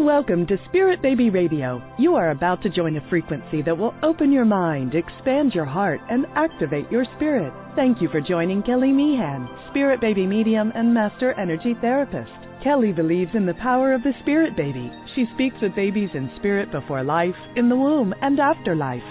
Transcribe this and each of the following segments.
Welcome to Spirit Baby Radio. You are about to join a frequency that will open your mind, expand your heart, and activate your spirit. Thank you for joining Kelly Meehan, Spirit Baby Medium and Master Energy Therapist. Kelly believes in the power of the Spirit Baby. She speaks with babies in spirit before life, in the womb, and after life.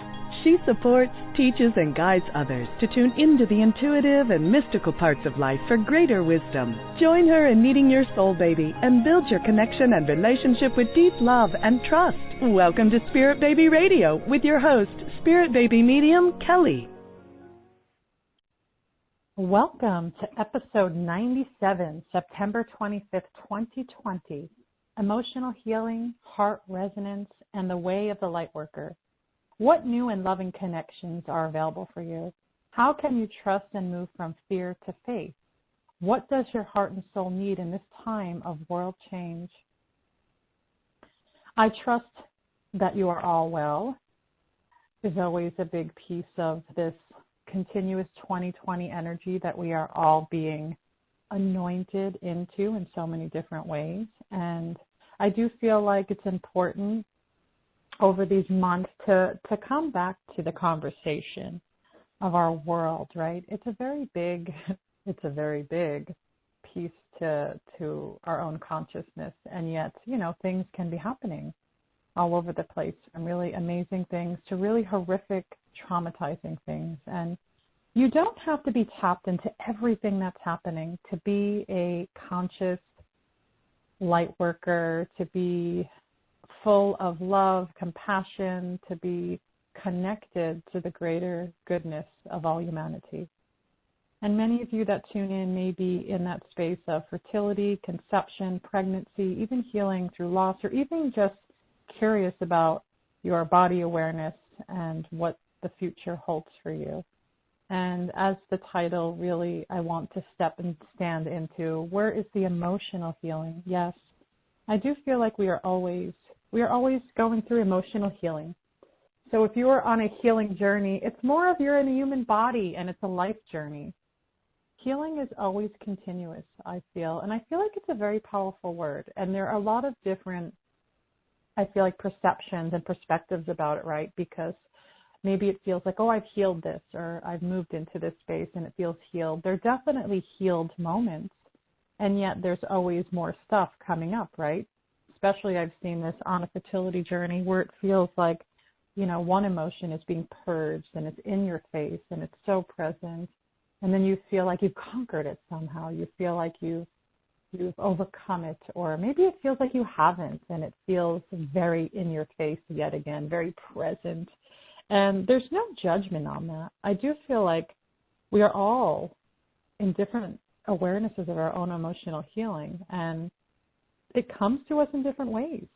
She supports, teaches, and guides others to tune into the intuitive and mystical parts of life for greater wisdom. Join her in meeting your soul baby and build your connection and relationship with deep love and trust. Welcome to Spirit Baby Radio with your host, Spirit Baby Medium, Kelly. Welcome to episode 97, September 25th, 2020, Emotional Healing, Heart Resonance, and the Way of the Lightworker. What new and loving connections are available for you? How can you trust and move from fear to faith? What does your heart and soul need in this time of world change? I trust that you are all well is always a big piece of this continuous 2020 energy that we are all being anointed into in so many different ways. And I do feel like it's important over these months to come back to the conversation of our world, right? It's a very big piece to our own consciousness, and yet, things can be happening all over the place, from really amazing things to really horrific, traumatizing things. And you don't have to be tapped into everything that's happening to be a conscious light worker, to be full of love, compassion, to be connected to the greater goodness of all humanity. And many of you that tune in may be in that space of fertility, conception, pregnancy, even healing through loss, or even just curious about your body awareness and what the future holds for you. And as the title really, I want to step and stand into, where is the emotional healing? Yes, I do feel like we are always going through emotional healing. So if you are on a healing journey, it's more of you're in a human body and it's a life journey. Healing is always continuous, I feel. And I feel like it's a very powerful word. And there are a lot of different, I feel like, perceptions and perspectives about it, right? Because maybe it feels like, oh, I've healed this, or I've moved into this space and it feels healed. There are definitely healed moments. And yet there's always more stuff coming up, right? Especially I've seen this on a fertility journey where it feels like, one emotion is being purged and it's in your face and it's so present. And then you feel like you've conquered it somehow. You feel like you've overcome it, or maybe it feels like you haven't and it feels very in your face yet again, very present. And there's no judgment on that. I do feel like we are all in different awarenesses of our own emotional healing, and it comes to us in different ways.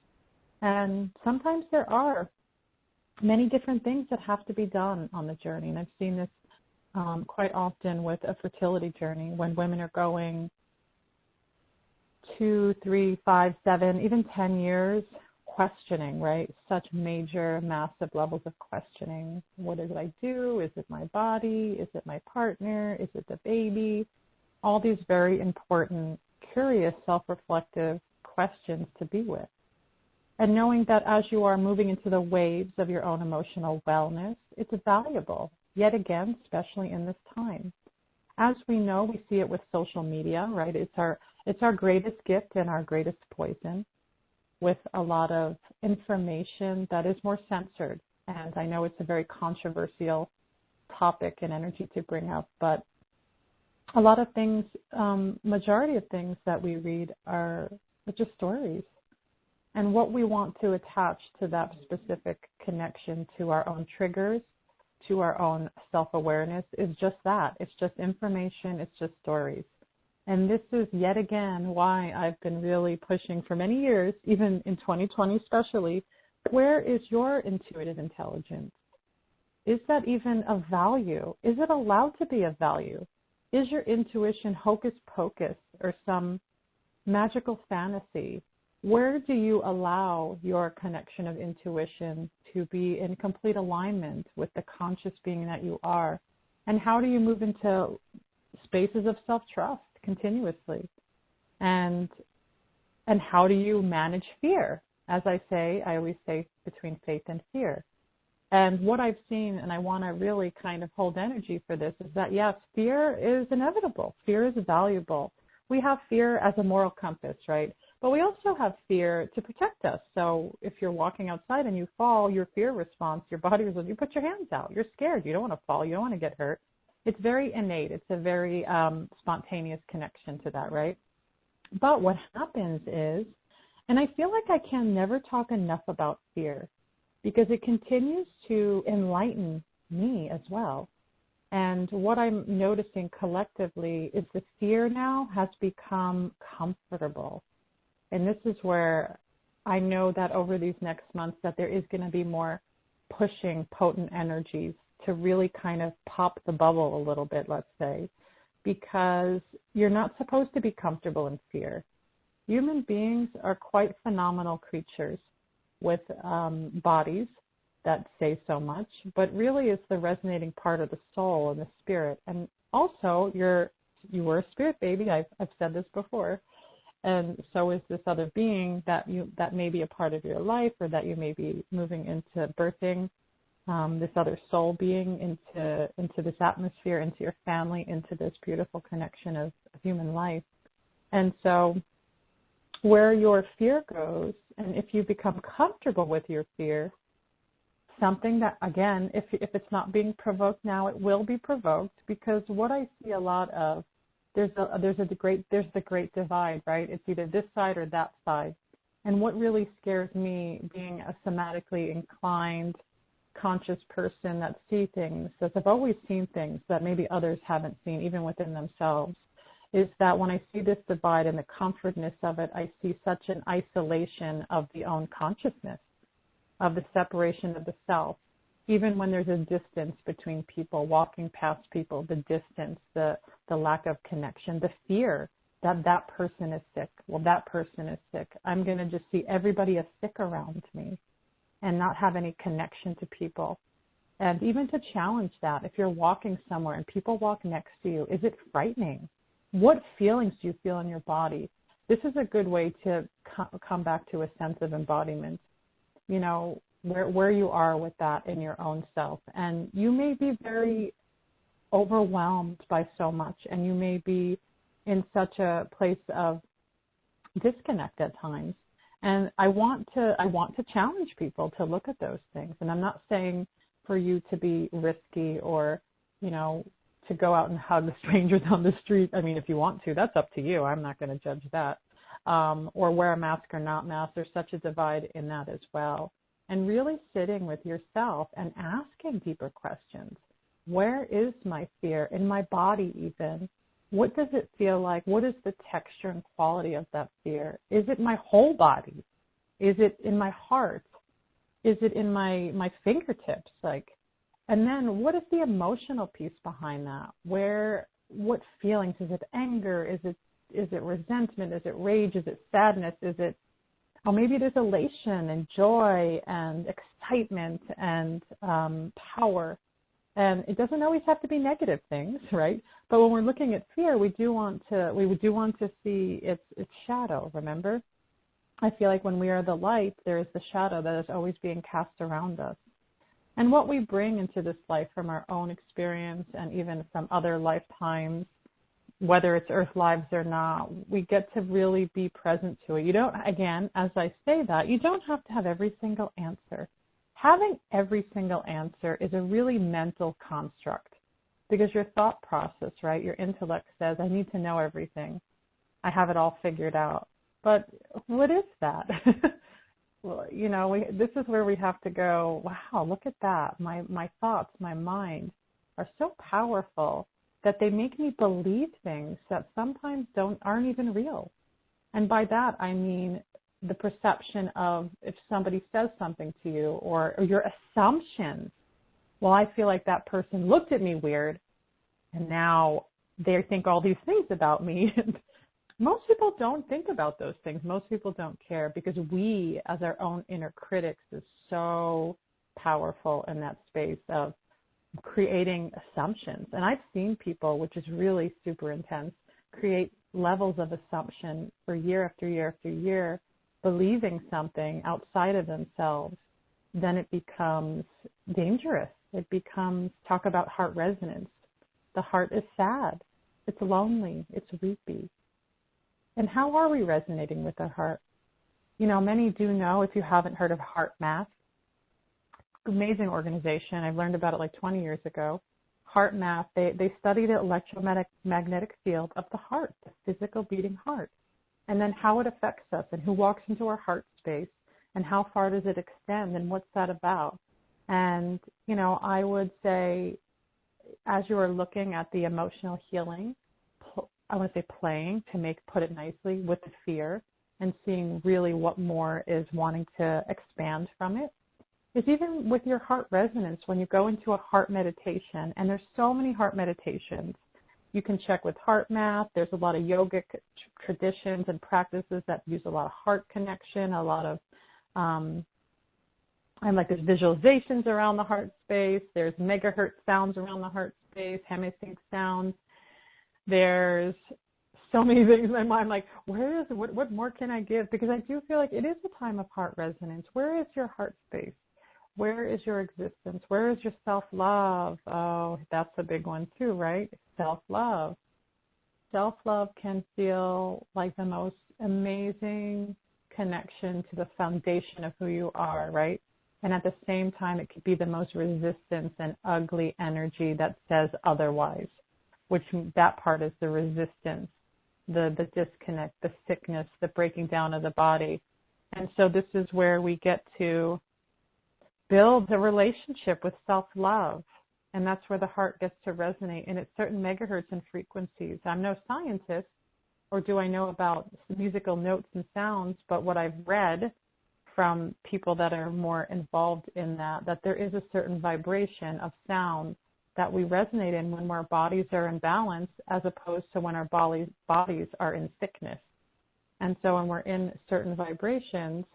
And sometimes there are many different things that have to be done on the journey. And I've seen this quite often with a fertility journey when women are going 2, 3, 5, 7, even 10 years questioning, right? Such major, massive levels of questioning. What did I do? Is it my body? Is it my partner? Is it the baby? All these very important, curious, self-reflective questions to be with. And knowing that as you are moving into the waves of your own emotional wellness, it's valuable, yet again, especially in this time. As we know, we see it with social media, right? It's our greatest gift and our greatest poison, with a lot of information that is more censored. And I know it's a very controversial topic and energy to bring up, but a lot of things, majority of things that we read are just stories. And what we want to attach to that specific connection to our own triggers, to our own self-awareness, is just that. It's just information. It's just stories. And this is yet again why I've been really pushing for many years, even in 2020 especially, where is your intuitive intelligence? Is that even of value? Is it allowed to be of value? Is your intuition hocus pocus or some magical fantasy? Where do you allow your connection of intuition to be in complete alignment with the conscious being that you are? And how do you move into spaces of self-trust continuously? And how do you manage fear? As I always say, between faith and fear. And what I've seen, and I want to really kind of hold energy for this, is that, yes, fear is inevitable. Fear is valuable. We have fear as a moral compass, right? But we also have fear to protect us. So if you're walking outside and you fall, your fear response, your body response, you put your hands out. You're scared. You don't want to fall. You don't want to get hurt. It's very innate. It's a very spontaneous connection to that, right? But what happens is, and I feel like I can never talk enough about fear, because it continues to enlighten me as well. And what I'm noticing collectively is the fear now has become comfortable. And this is where I know that over these next months that there is going to be more pushing potent energies to really kind of pop the bubble a little bit, let's say, because you're not supposed to be comfortable in fear. Human beings are quite phenomenal creatures with bodies that say so much, but really it's the resonating part of the soul and the spirit. And also, you were a spirit baby. I've said this before, and so is this other being that may be a part of your life, or that you may be moving into birthing. This other soul being into this atmosphere, into your family, into this beautiful connection of human life. And so, where your fear goes, and if you become comfortable with your fear, something that, again, if it's not being provoked now, it will be provoked, because what I see a lot of, there's the great divide, right? It's either this side or that side. And what really scares me, being a somatically inclined, conscious person that see things, as I've always seen things that maybe others haven't seen, even within themselves, is that when I see this divide and the comfortness of it, I see such an isolation of the own consciousness, of the separation of the self. Even when there's a distance between people, walking past people, the distance, the lack of connection, the fear that person is sick. Well, that person is sick. I'm going to just see everybody as sick around me and not have any connection to people. And even to challenge that, if you're walking somewhere and people walk next to you, is it frightening? What feelings do you feel in your body? This is a good way to come back to a sense of embodiment, you know, where you are with that in your own self. And you may be very overwhelmed by so much, and you may be in such a place of disconnect at times. And I want to challenge people to look at those things. And I'm not saying for you to be risky or, you know, to go out and hug strangers on the street. I mean, if you want to, that's up to you. I'm not going to judge that. Or wear a mask or not mask. There's such a divide in that as well. And really sitting with yourself and asking deeper questions. Where is my fear? In my body even. What does it feel like? What is the texture and quality of that fear? Is it my whole body? Is it in my heart? Is it in my fingertips? And then what is the emotional piece behind that? What feelings? Is it anger? Is it resentment? Is it rage? Is it sadness? Maybe there's elation and joy and excitement and power. And it doesn't always have to be negative things, right? But when we're looking at fear, we do want to see its shadow, remember? I feel like when we are the light, there is the shadow that is always being cast around us. And what we bring into this life from our own experience and even from other lifetimes, whether it's earth lives or not, we get to really be present to it. You don't, again, as I say that, you don't have to have every single answer. Having every single answer is a really mental construct, because your thought process, right, your intellect says, I need to know everything. I have it all figured out. But what is that? Well, you know, this is where we have to go, wow, look at that. My thoughts, my mind are so powerful that they make me believe things that sometimes aren't even real. And by that, I mean the perception of if somebody says something to you or your assumptions. Well, I feel like that person looked at me weird, and now they think all these things about me. Most people don't think about those things. Most people don't care, because we, as our own inner critics, is so powerful in that space of creating assumptions. And I've seen people, which is really super intense, create levels of assumption for year after year after year. believing something outside of themselves, then it becomes dangerous. It becomes, talk about heart resonance. The heart is sad. It's lonely. It's weepy. And how are we resonating with our heart? You know, many do know, if you haven't heard of Heart Math, amazing organization. I learned about it like 20 years ago. Heart Math, they studied the electromagnetic field of the heart, the physical beating heart, and then how it affects us and who walks into our heart space and how far does it extend and what's that about. And, you know, I would say, as you are looking at the emotional healing, I want to say playing, to put it nicely, with the fear and seeing really what more is wanting to expand from it, is even with your heart resonance, when you go into a heart meditation, and there's so many heart meditations. You can check with Heart Math. There's a lot of yogic traditions and practices that use a lot of heart connection, a lot of, there's visualizations around the heart space. There's megahertz sounds around the heart space, hemisync sounds. There's so many things in my mind, like, what more can I give? Because I do feel like it is a time of heart resonance. Where is your heart space? Where is your existence? Where is your self-love? Oh, that's a big one too, right? Self-love. Self-love can feel like the most amazing connection to the foundation of who you are, right? And at the same time, it could be the most resistance and ugly energy that says otherwise, which that part is the resistance, the disconnect, the sickness, the breaking down of the body. And so this is where we get to build a relationship with self-love. And that's where the heart gets to resonate in its certain megahertz and frequencies. I'm no scientist, or do I know about musical notes and sounds, but what I've read from people that are more involved in that there is a certain vibration of sound that we resonate in when our bodies are in balance, as opposed to when our bodies are in sickness. And so when we're in certain vibrations,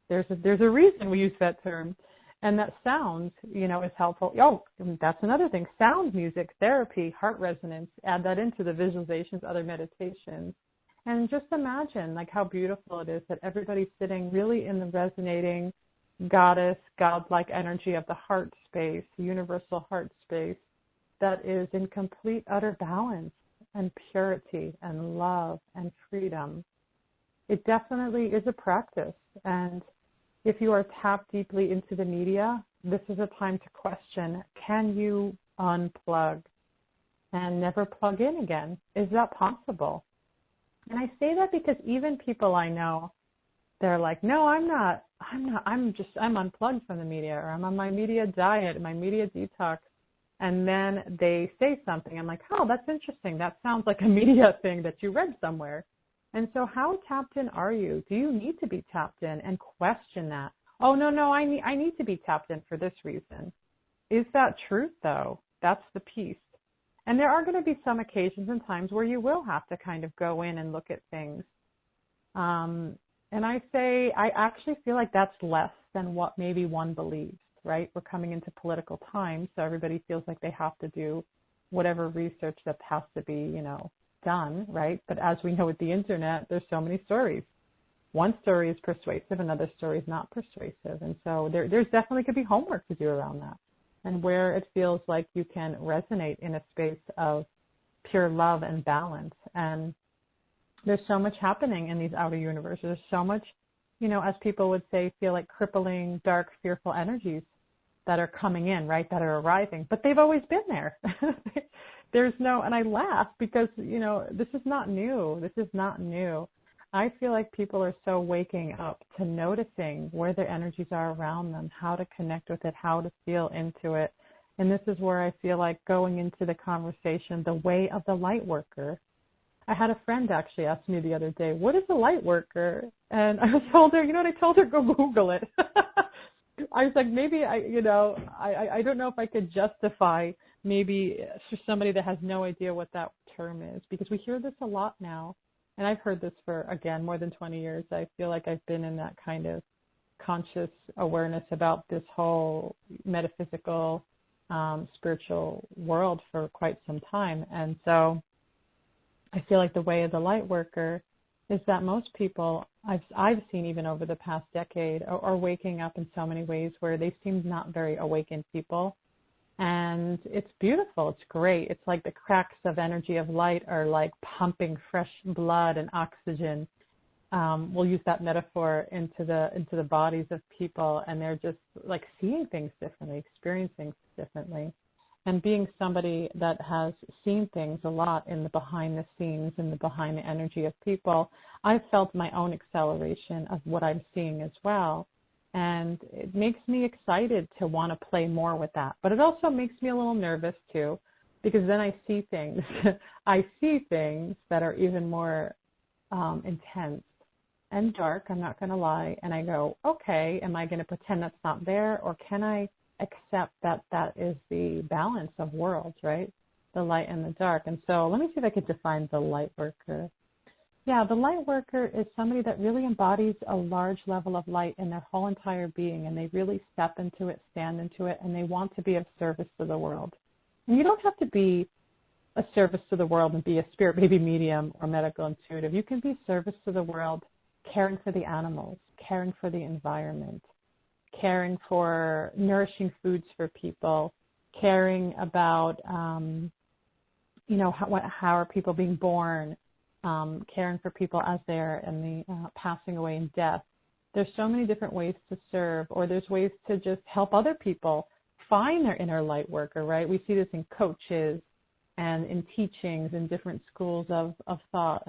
there's a reason we use that term. And that sound, you know, is helpful. Oh, that's another thing. Sound music, therapy, heart resonance, add that into the visualizations, other meditations. And just imagine, like, how beautiful it is that everybody's sitting really in the resonating goddess, godlike energy of the heart space, the universal heart space, that is in complete, utter balance and purity and love and freedom. It definitely is a practice. And if you are tapped deeply into the media, this is a time to question, can you unplug and never plug in again? Is that possible? And I say that because even people I know, they're like, no, I'm unplugged from the media, or I'm on my media diet, my media detox. And then they say something. I'm like, oh, that's interesting. That sounds like a media thing that you read somewhere. And so how tapped in are you? Do you need to be tapped in? And question that. Oh, no, I need to be tapped in for this reason. Is that truth, though? That's the piece. And there are going to be some occasions and times where you will have to kind of go in and look at things. And I actually feel like that's less than what maybe one believes, right? We're coming into political times, so everybody feels like they have to do whatever research that has to be, done, right? But as we know with the internet, there's so many stories. One story is persuasive, another story is not persuasive. And so there's definitely could be homework to do around that. And where it feels like you can resonate in a space of pure love and balance. And there's so much happening in these outer universes. There's so much, as people would say, feel like crippling, dark, fearful energies that are coming in, right, that are arriving. But they've always been there. And I laugh because, this is not new. This is not new. I feel like people are so waking up to noticing where their energies are around them, how to connect with it, how to feel into it. And this is where I feel like going into the conversation, the way of the light worker. I had a friend actually ask me the other day, what is a light worker? And I told her, I told her, go Google it. I was like, maybe I don't know if I could justify maybe for somebody that has no idea what that term is, because we hear this a lot now. And I've heard this for, again, more than 20 years. I feel like I've been in that kind of conscious awareness about this whole metaphysical, spiritual world for quite some time. And so I feel like the way of the light worker is that most people I've seen even over the past decade are waking up in so many ways where they seem not very awakened people. And it's beautiful. It's great. It's like the cracks of energy of light are like pumping fresh blood and oxygen. We'll use that metaphor into the bodies of people, and they're just like seeing things differently, experiencing things differently. And being somebody that has seen things a lot in the behind the scenes and the behind the energy of people, I've felt my own acceleration of what I'm seeing as well. And it makes me excited to want to play more with that. But it also makes me a little nervous too, because then I see things. I see things that are even more intense and dark, I'm not going to lie. And I go, okay, am I going to pretend that's not there, or can I accept that that is the balance of worlds, right? The light and the dark. And so let me see if I could define the light worker. Yeah, the light worker is somebody that really embodies a large level of light in their whole entire being, and they really step into it, stand into it, and they want to be of service to the world. And you don't have to be a service to the world and be a spirit baby medium or medical intuitive. You can be service to the world, caring for the animals, caring for the environment, caring for nourishing foods for people, caring about, how are people being born, caring for people as they're in the passing away in death. There's so many different ways to serve, or there's ways to just help other people find their inner light worker, right? We see this in coaches and in teachings in different schools of thought.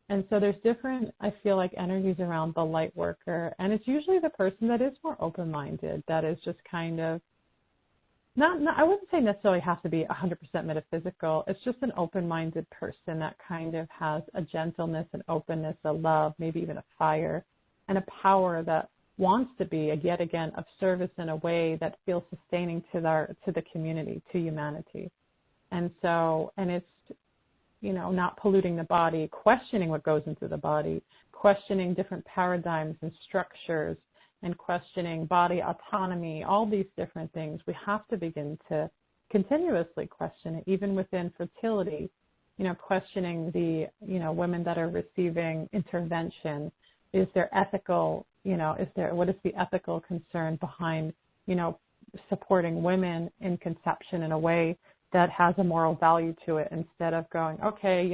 And so there's different, I feel like, energies around the light worker. And it's usually the person that is more open-minded, that is just kind of, not I wouldn't say necessarily have to be 100% metaphysical. It's just an open-minded person that kind of has a gentleness, an openness, a love, maybe even a fire, and a power that wants to be, yet again, of service in a way that feels sustaining to the community, to humanity. And it's, not polluting the body, questioning what goes into the body, questioning different paradigms and structures, and questioning body autonomy, all these different things. We have to begin to continuously question it, even within fertility, questioning the, women that are receiving intervention. Is there ethical, what is the ethical concern behind, supporting women in conception in a way that has a moral value to it, instead of going, okay,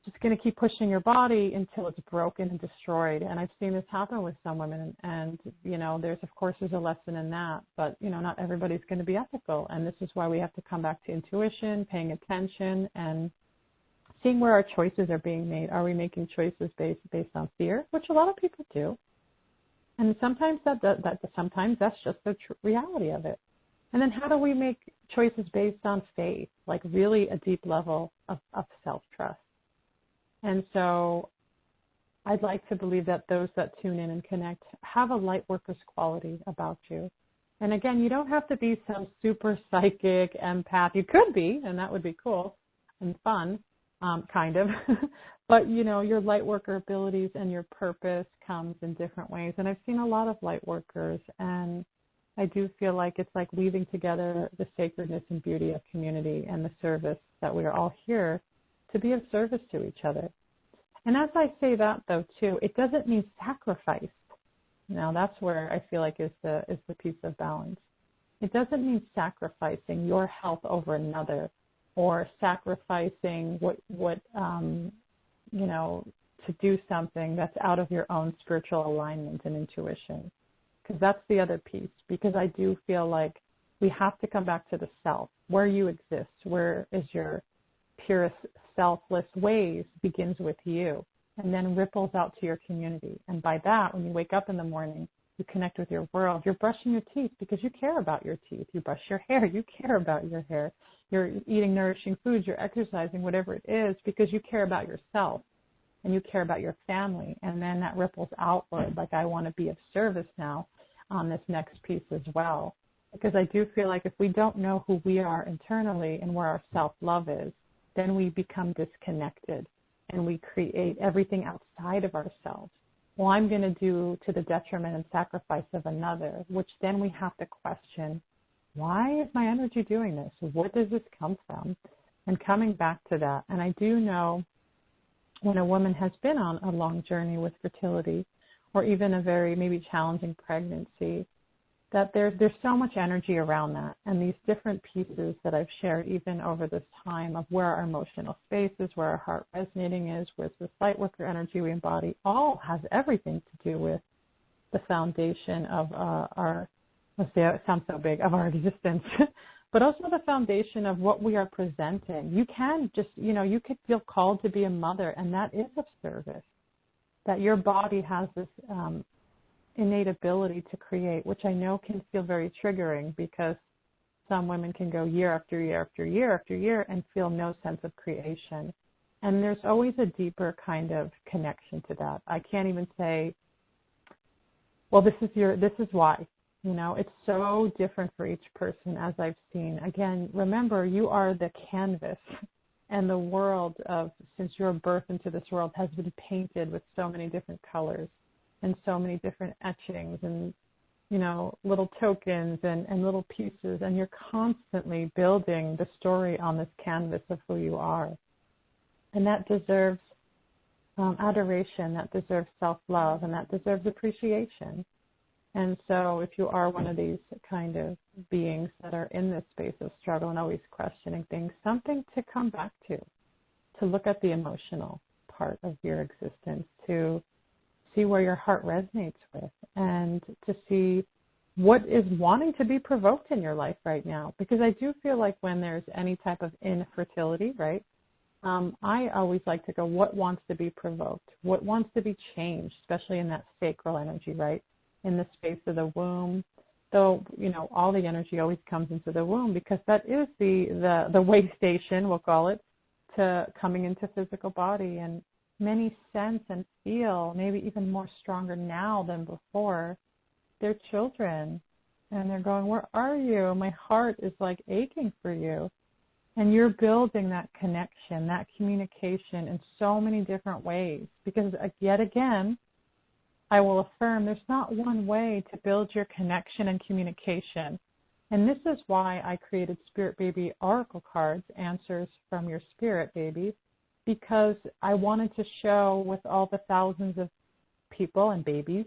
just going to keep pushing your body until it's broken and destroyed. And I've seen this happen with some women, and there's a lesson in that, but not everybody's going to be ethical. And this is why we have to come back to intuition, paying attention, and seeing where our choices are being made. Are we making choices based on fear, which a lot of people do? And sometimes sometimes that's just the reality of it. And then how do we make choices based on faith, like really a deep level of self-trust? And so I'd like to believe that those that tune in and connect have a light worker's quality about you. And again, you don't have to be some super psychic empath. You could be, and that would be cool and fun, kind of. But, your light worker abilities and your purpose comes in different ways. And I've seen a lot of light workers, and I do feel like it's like weaving together the sacredness and beauty of community and the service that we are all here to be of service to each other. And as I say that, though, too, it doesn't mean sacrifice. Now, that's where I feel like is the piece of balance. It doesn't mean sacrificing your health over another, or sacrificing to do something that's out of your own spiritual alignment and intuition. Because that's the other piece. Because I do feel like we have to come back to the self, where you exist, where is your purest selfless ways begins with you, and then ripples out to your community. And by that, when you wake up in the morning, you connect with your world. You're brushing your teeth because you care about your teeth. You brush your hair, you care about your hair. You're eating nourishing foods, you're exercising, whatever it is, because you care about yourself and you care about your family. And then that ripples outward, like I want to be of service now on this next piece as well. Because I do feel like if we don't know who we are internally and where our self-love is, then we become disconnected and we create everything outside of ourselves. Well, I'm going to do to the detriment and sacrifice of another, which then we have to question, why is my energy doing this? Where does this come from? And coming back to that. And I do know when a woman has been on a long journey with fertility, or even a very maybe challenging pregnancy, that there's so much energy around that. And these different pieces that I've shared even over this time of where our emotional space is, where our heart resonating is, where's this light worker energy we embody, all has everything to do with the foundation of our, let's say it sounds so big, of our existence, but also the foundation of what we are presenting. You can just, you could feel called to be a mother, and that is of service. That your body has this innate ability to create, which I know can feel very triggering because some women can go year after year after year after year and feel no sense of creation. And there's always a deeper kind of connection to that. I can't even say, well, this is why. It's so different for each person, as I've seen. Again, remember, you are the canvas. And the world since your birth into this world has been painted with so many different colors and so many different etchings and, little tokens and little pieces. And you're constantly building the story on this canvas of who you are. And that deserves adoration, that deserves self-love, and that deserves appreciation. And so if you are one of these kind of beings that are in this space of struggle and always questioning things, something to come back to look at the emotional part of your existence, to see where your heart resonates with, and to see what is wanting to be provoked in your life right now. Because I do feel like when there's any type of infertility, right, I always like to go, what wants to be provoked? What wants to be changed, especially in that sacral energy, right? In the space of the womb, though, all the energy always comes into the womb because that is the way station, we'll call it, to coming into physical body. And many sense and feel, maybe even more stronger now than before, their children. And they're going, where are you? My heart is like aching for you. And you're building that connection, that communication in so many different ways. Because yet again, I will affirm there's not one way to build your connection and communication. And this is why I created Spirit Baby Oracle cards, answers from your spirit, baby, because I wanted to show with all the thousands of people and babies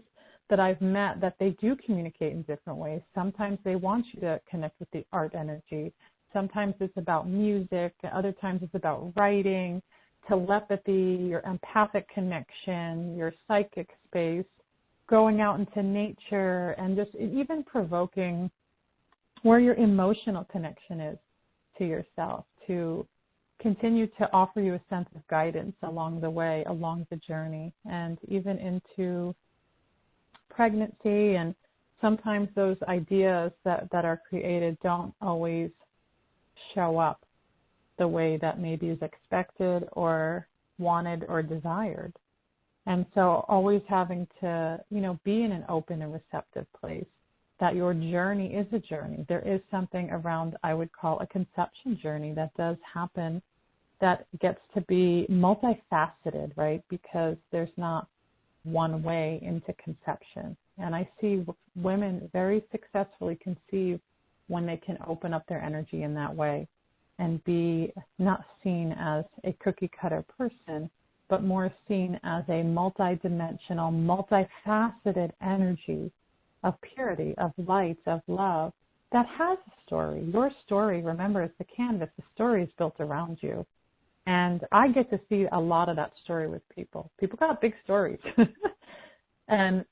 that I've met that they do communicate in different ways. Sometimes they want you to connect with the art energy. Sometimes it's about music. Other times it's about writing, telepathy, your empathic connection, your psychic space, going out into nature, and just even provoking where your emotional connection is to yourself, to continue to offer you a sense of guidance along the way, along the journey, and even into pregnancy. And sometimes those ideas that are created don't always show up the way that maybe is expected or wanted or desired. And so always having to, be in an open and receptive place, that your journey is a journey. There is something around, I would call, a conception journey that does happen that gets to be multifaceted, right? Because there's not one way into conception. And I see women very successfully conceive when they can open up their energy in that way and be not seen as a cookie cutter person, but more seen as a multidimensional, multifaceted energy of purity, of light, of love that has a story. Your story, remember, is the canvas. The story is built around you. And I get to see a lot of that story with people. People got big stories. And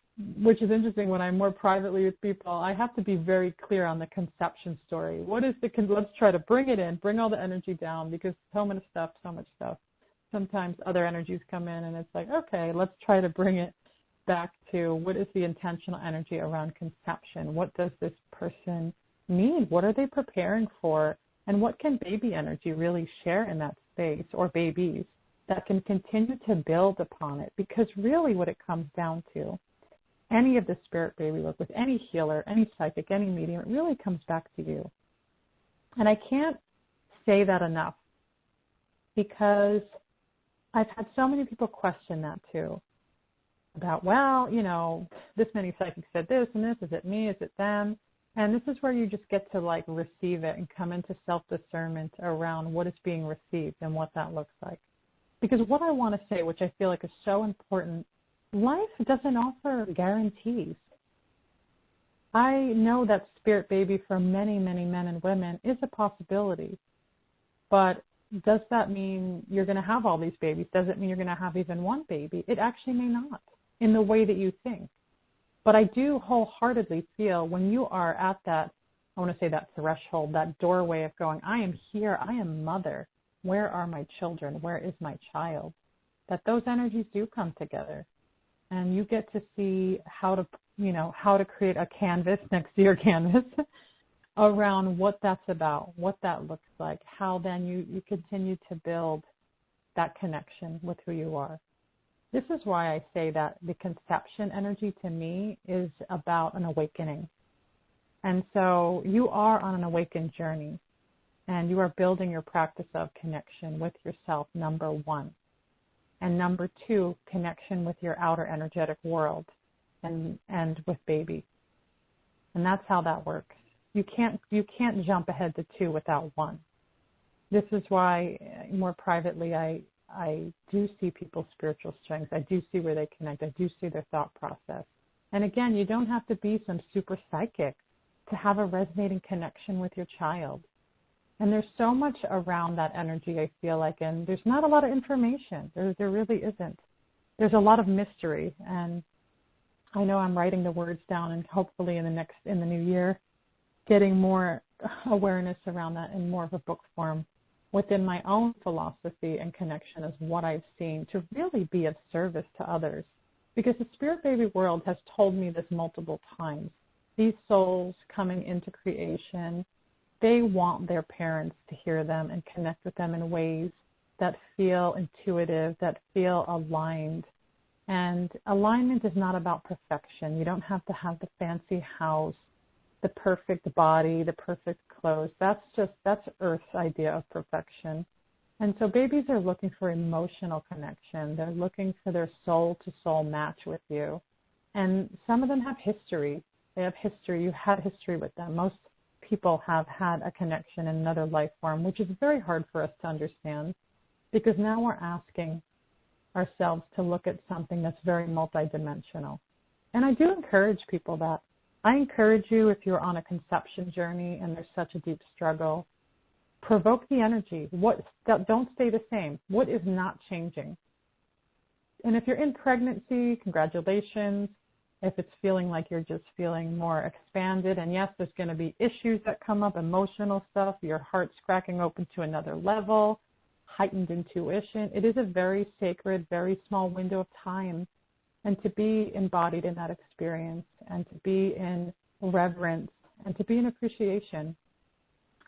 which is interesting, when I'm more privately with people, I have to be very clear on the conception story. What is let's try to bring it in, bring all the energy down, because so much stuff. Sometimes other energies come in and it's like, okay, let's try to bring it back to what is the intentional energy around conception? What does this person need? What are they preparing for? And what can baby energy really share in that space, or babies, that can continue to build upon it? Because really what it comes down to, any of the spirit baby work with any healer, any psychic, any medium, it really comes back to you. And I can't say that enough, because I've had so many people question that too. About, well, this many psychics said this and this. Is it me? Is it them? And this is where you just get to receive it and come into self-discernment around what is being received and what that looks like. Because what I want to say, which I feel like is so important, life doesn't offer guarantees. I know that spirit baby for many, many men and women is a possibility. But does that mean you're going to have all these babies? Does it mean you're going to have even one baby? It actually may not in the way that you think. But I do wholeheartedly feel when you are at that, I want to say that threshold, that doorway of going, I am here, I am mother. Where are my children? Where is my child? That those energies do come together. And you get to see how to create a canvas next to your canvas around what that's about, what that looks like, how then you continue to build that connection with who you are. This is why I say that the conception energy to me is about an awakening. And so you are on an awakened journey, and you are building your practice of connection with yourself, number one. And number two, connection with your outer energetic world and with baby. And that's how that works. You can't jump ahead to two without one. This is why more privately I do see people's spiritual strengths. I do see where they connect. I do see their thought process. And again, you don't have to be some super psychic to have a resonating connection with your child. And there's so much around that energy, I feel like, and there's not a lot of information. There really isn't. There's a lot of mystery, and I know I'm writing the words down, and hopefully in the new year, getting more awareness around that in more of a book form within my own philosophy and connection as what I've seen to really be of service to others. Because the spirit baby world has told me this multiple times. These souls coming into creation, they want their parents to hear them and connect with them in ways that feel intuitive, that feel aligned. And alignment is not about perfection. You don't have to have the fancy house, the perfect body, the perfect clothes. That's Earth's idea of perfection. And so babies are looking for emotional connection. They're looking for their soul-to-soul match with you. And some of them have history. They have history. You had history with them. Most people have had a connection in another life form, which is very hard for us to understand because now we're asking ourselves to look at something that's very multidimensional. And I do encourage people that. I encourage you, if you're on a conception journey and there's such a deep struggle, provoke the energy. Don't stay the same. What is not changing? And if you're in pregnancy, congratulations. If it's feeling like you're just feeling more expanded, and yes, there's going to be issues that come up, emotional stuff, your heart's cracking open to another level, heightened intuition. It is a very sacred, very small window of time. And to be embodied in that experience and to be in reverence and to be in appreciation.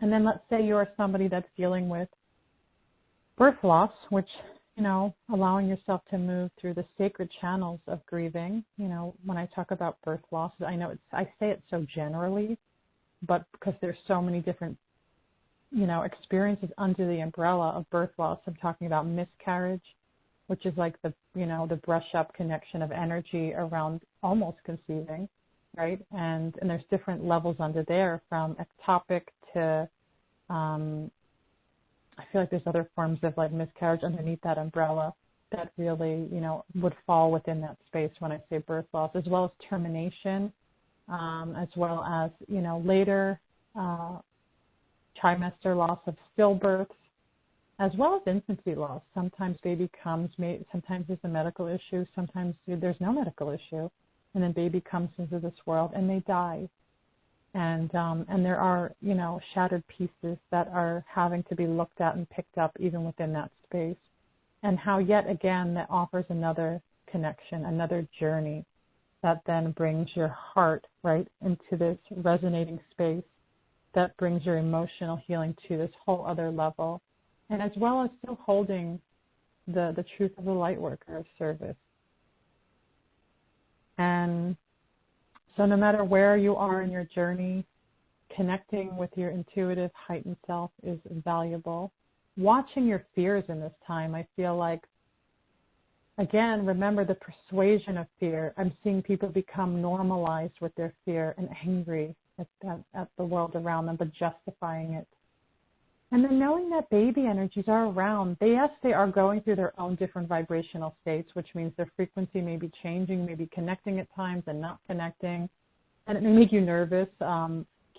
And then let's say you're somebody that's dealing with birth loss, which, allowing yourself to move through the sacred channels of grieving. When I talk about birth loss, I know I say it so generally, but because there's so many different, experiences under the umbrella of birth loss, I'm talking about miscarriage, which is like the brush up connection of energy around almost conceiving, right? And there's different levels under there from ectopic to, I feel like there's other forms of like miscarriage underneath that umbrella that really, would fall within that space when I say birth loss, as well as termination, as well as, later trimester loss of stillbirths, as well as infancy loss. Sometimes baby comes, sometimes there's a medical issue, sometimes there's no medical issue, and then baby comes into this world and they die. And there are, shattered pieces that are having to be looked at and picked up even within that space. And how yet again that offers another connection, another journey that then brings your heart right into this resonating space that brings your emotional healing to this whole other level. And as well as still holding the truth of the light worker of service. And so no matter where you are in your journey, connecting with your intuitive heightened self is valuable. Watching your fears in this time, I feel like, again, remember the persuasion of fear. I'm seeing people become normalized with their fear and angry at the world around them, but justifying it. And then knowing that baby energies are around, they are going through their own different vibrational states, which means their frequency may be changing, maybe connecting at times and not connecting, and it may make you nervous.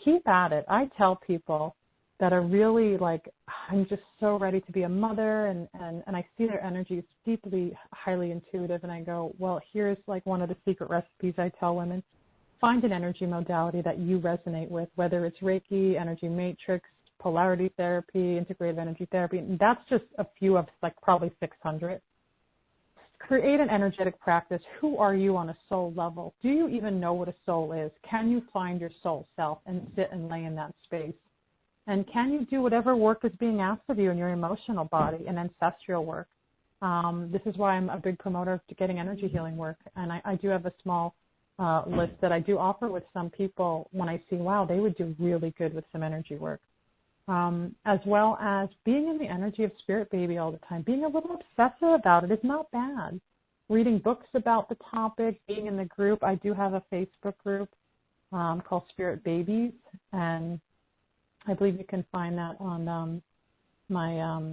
Keep at it. I tell people that are really like, I'm just so ready to be a mother, and I see their energies deeply, highly intuitive, and I go, well, here's like one of the secret recipes I tell women. Find an energy modality that you resonate with, whether it's Reiki, energy matrix, polarity therapy, integrative energy therapy, and that's just a few of like probably 600. Create an energetic practice. Who are you on a soul level? Do you even know what a soul is? Can you find your soul self and sit and lay in that space? And can you do whatever work is being asked of you in your emotional body and ancestral work? This is why I'm a big promoter of getting energy healing work, and I do have a small list that I do offer with some people when I see, wow, they would do really good with some energy work. As well as being in the energy of Spirit Baby all the time. Being a little obsessive about it is not bad. Reading books about the topic, being in the group. I do have a Facebook group called Spirit Babies, and I believe you can find that on my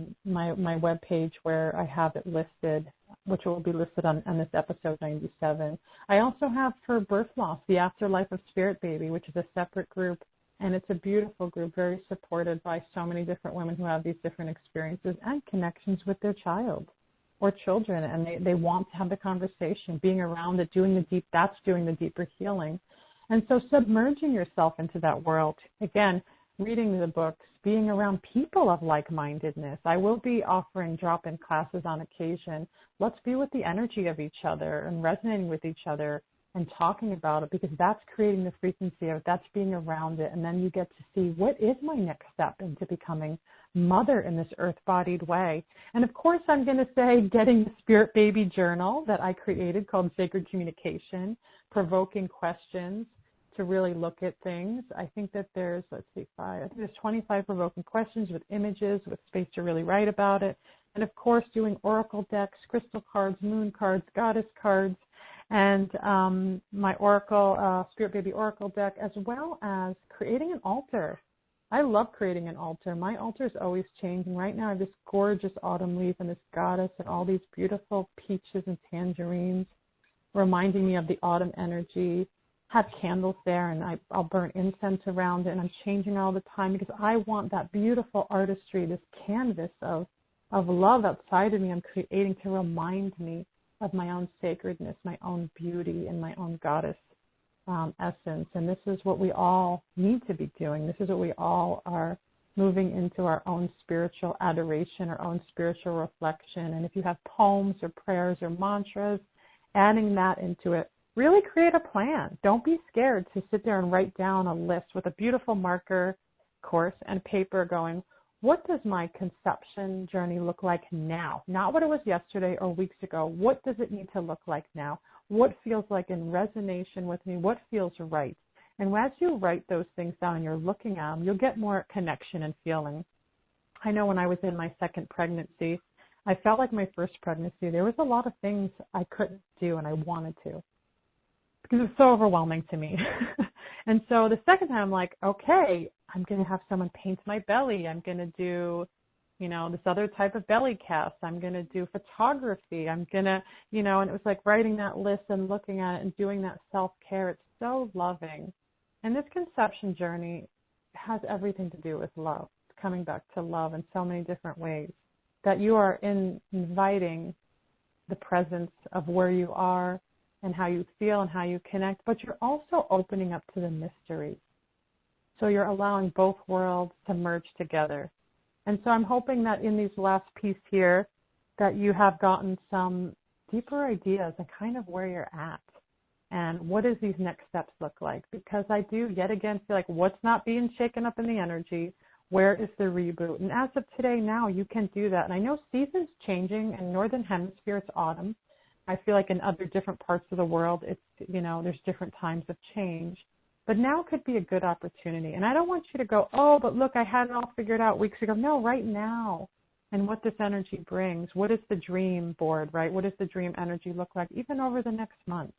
webpage where I have it listed, which will be listed on this episode 97. I also have for birth loss, the Afterlife of Spirit Baby, which is a separate group. And it's a beautiful group, very supported by so many different women who have these different experiences and connections with their child or children. And they want to have the conversation, being around it, that's doing the deeper healing. And so submerging yourself into that world, again, reading the books, being around people of like-mindedness. I will be offering drop-in classes on occasion. Let's be with the energy of each other and resonating with each other and talking about it, because that's creating the frequency of it, that's being around it, and then you get to see what is my next step into becoming mother in this earth-bodied way. And of course, I'm going to say getting the Spirit Baby journal that I created called Sacred Communication, provoking questions to really look at things. I think that there's, there's 25 provoking questions with images, with space to really write about it. And of course, doing oracle decks, crystal cards, moon cards, goddess cards, and my Oracle, Spirit Baby Oracle deck, as well as creating an altar. I love creating an altar. My altar is always changing. Right now I have this gorgeous autumn leaf and this goddess and all these beautiful peaches and tangerines reminding me of the autumn energy. Have candles there, and I'll burn incense around it, and I'm changing all the time because I want that beautiful artistry, this canvas of love outside of me I'm creating to remind me of my own sacredness, my own beauty, and my own goddess essence. And this is what we all need to be doing. This is what we all are moving into, our own spiritual adoration, our own spiritual reflection. And if you have poems or prayers or mantras, adding that into it, really create a plan. Don't be scared to sit there and write down a list with a beautiful marker, of course, and paper going, what does my conception journey look like now? Not what it was yesterday or weeks ago. What does it need to look like now? What feels like in resonation with me? What feels right? And as you write those things down and you're looking at them, you'll get more connection and feeling. I know when I was in my second pregnancy, I felt like my first pregnancy, there was a lot of things I couldn't do and I wanted to, because it was so overwhelming to me. And so the second time I'm like, okay, I'm going to have someone paint my belly. I'm going to do, this other type of belly cast. I'm going to do photography. I'm going to, and it was like writing that list and looking at it and doing that self-care. It's so loving. And this conception journey has everything to do with love. It's coming back to love in so many different ways, that you are inviting the presence of where you are and how you feel and how you connect, but you're also opening up to the mystery. So you're allowing both worlds to merge together. And so I'm hoping that in these last piece here that you have gotten some deeper ideas and kind of where you're at and what does these next steps look like. Because I do yet again feel like what's not being shaken up in the energy, where is the reboot? And as of today now, you can do that. And I know seasons changing. In Northern Hemisphere, it's autumn. I feel like in other different parts of the world, it's, there's different times of change. But now could be a good opportunity. And I don't want you to go, oh, but look, I had it all figured out weeks ago. No, right now. And what this energy brings. What is the dream board, right? What does the dream energy look like, even over the next month?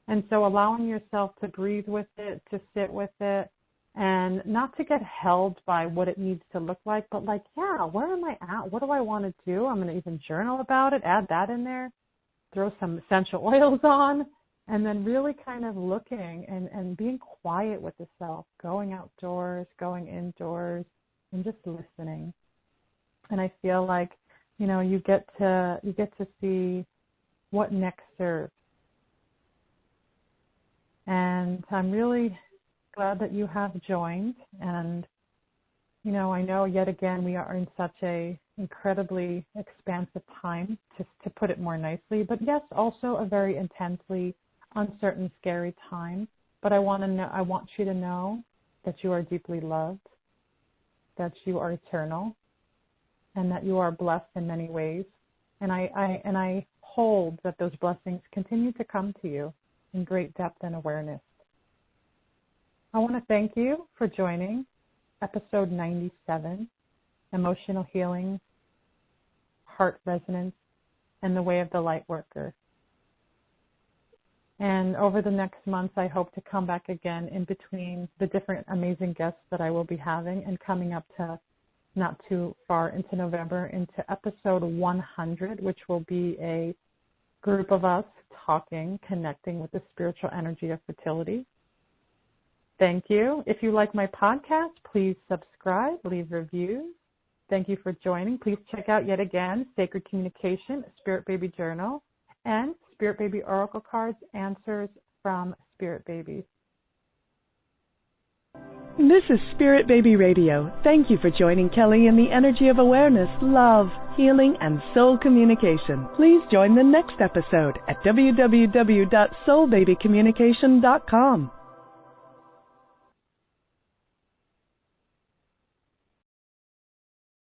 And so allowing yourself to breathe with it, to sit with it, and not to get held by what it needs to look like, but like, yeah, where am I at? What do I want to do? I'm going to even journal about it, add that in there, throw some essential oils on, and then really kind of looking and being quiet with the self, going outdoors, going indoors, and just listening. And I feel like, you get to see what next serves. And I'm really glad that you have joined. And, I know yet again we are in such a incredibly expansive time, to put it more nicely, but yes, also a very intensely uncertain, scary time. But I want you to know that you are deeply loved, that you are eternal, and that you are blessed in many ways. And I hold that those blessings continue to come to you in great depth and awareness. I want to thank you for joining episode 97, Emotional Healing, Heart Resonance, and the Way of the Light Worker. And over the next months, I hope to come back again in between the different amazing guests that I will be having, and coming up to not too far into November, into episode 100, which will be a group of us talking, connecting with the spiritual energy of fertility. Thank you. If you like my podcast, please subscribe, leave reviews. Thank you for joining. Please check out yet again Sacred Communication, Spirit Baby Journal, and Spirit Baby Oracle Cards, Answers from Spirit Babies. This is Spirit Baby Radio. Thank you for joining Kelly in the energy of awareness, love, healing, and soul communication. Please join the next episode at www.soulbabycommunication.com.